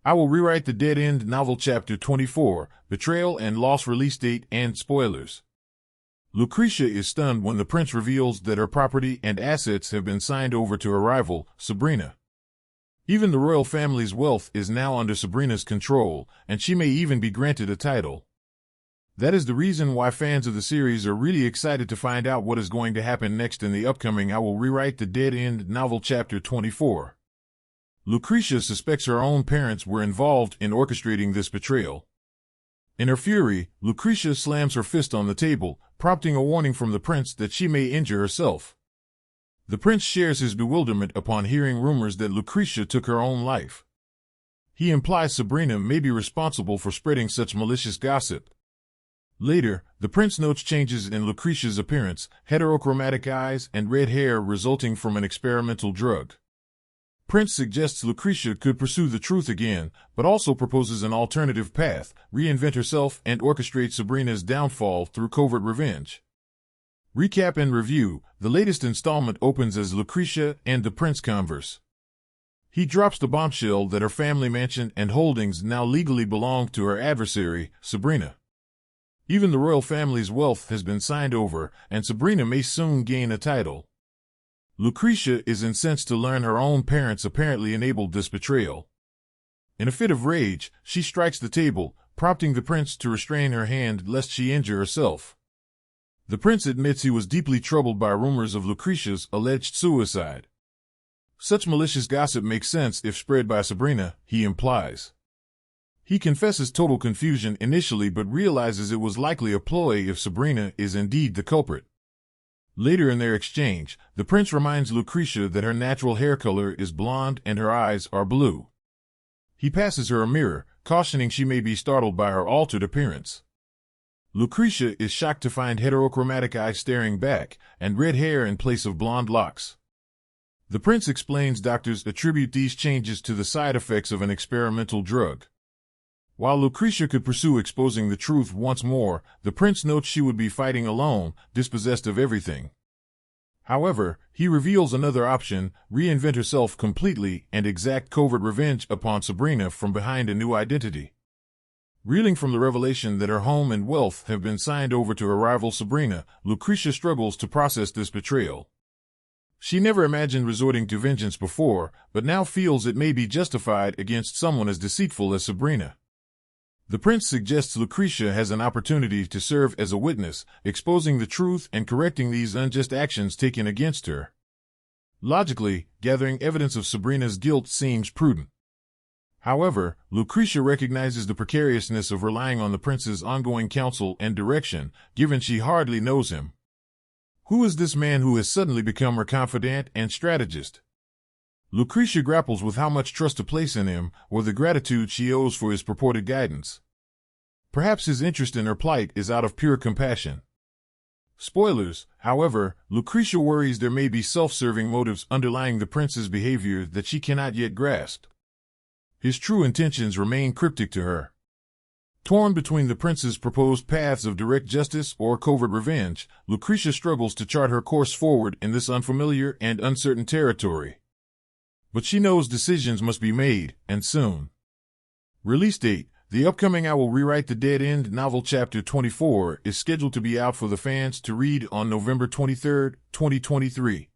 I Will Rewrite the Dead End Novel Chapter 24, Betrayal and Loss Release Date and Spoilers. Lucretia is stunned when the prince reveals that her property and assets have been signed over to her rival, Sabrina. Even the royal family's wealth is now under Sabrina's control, and she may even be granted a title. That is the reason why fans of the series are really excited to find out what is going to happen next in the upcoming I Will Rewrite the Dead End Novel Chapter 24. Lucretia suspects her own parents were involved in orchestrating this betrayal. In her fury, Lucretia slams her fist on the table, prompting a warning from the prince that she may injure herself. The prince shares his bewilderment upon hearing rumors that Lucretia took her own life. He implies Sabrina may be responsible for spreading such malicious gossip. Later, the prince notes changes in Lucretia's appearance, heterochromatic eyes, and red hair resulting from an experimental drug. Prince suggests Lucretia could pursue the truth again, but also proposes an alternative path, reinvent herself and orchestrate Sabrina's downfall through covert revenge. Recap and review: the latest installment opens as Lucretia and the prince converse. He drops the bombshell that her family mansion and holdings now legally belong to her adversary, Sabrina. Even the royal family's wealth has been signed over, and Sabrina may soon gain a title. Lucretia is incensed to learn her own parents apparently enabled this betrayal. In a fit of rage, she strikes the table, prompting the prince to restrain her hand lest she injure herself. The prince admits he was deeply troubled by rumors of Lucretia's alleged suicide. Such malicious gossip makes sense if spread by Sabrina, he implies. He confesses total confusion initially but realizes it was likely a ploy if Sabrina is indeed the culprit. Later in their exchange, the prince reminds Lucretia that her natural hair color is blonde and her eyes are blue. He passes her a mirror, cautioning she may be startled by her altered appearance. Lucretia is shocked to find heterochromatic eyes staring back, and red hair in place of blonde locks. The prince explains doctors attribute these changes to the side effects of an experimental drug. While Lucretia could pursue exposing the truth once more, the prince notes she would be fighting alone, dispossessed of everything. However, he reveals another option: reinvent herself completely and exact covert revenge upon Sabrina from behind a new identity. Reeling from the revelation that her home and wealth have been signed over to her rival Sabrina, Lucretia struggles to process this betrayal. She never imagined resorting to vengeance before, but now feels it may be justified against someone as deceitful as Sabrina. The prince suggests Lucretia has an opportunity to serve as a witness, exposing the truth and correcting these unjust actions taken against her. Logically, gathering evidence of Sabrina's guilt seems prudent. However, Lucretia recognizes the precariousness of relying on the prince's ongoing counsel and direction, given she hardly knows him. Who is this man who has suddenly become her confidant and strategist? Lucretia grapples with how much trust to place in him, or the gratitude she owes for his purported guidance. Perhaps his interest in her plight is out of pure compassion. Spoilers: however, Lucretia worries there may be self-serving motives underlying the prince's behavior that she cannot yet grasp. His true intentions remain cryptic to her. Torn between the prince's proposed paths of direct justice or covert revenge, Lucretia struggles to chart her course forward in this unfamiliar and uncertain territory. But she knows decisions must be made, and soon. Release date: the upcoming I Will Rewrite the Dead End Novel Chapter 24 is scheduled to be out for the fans to read on November 23, 2023.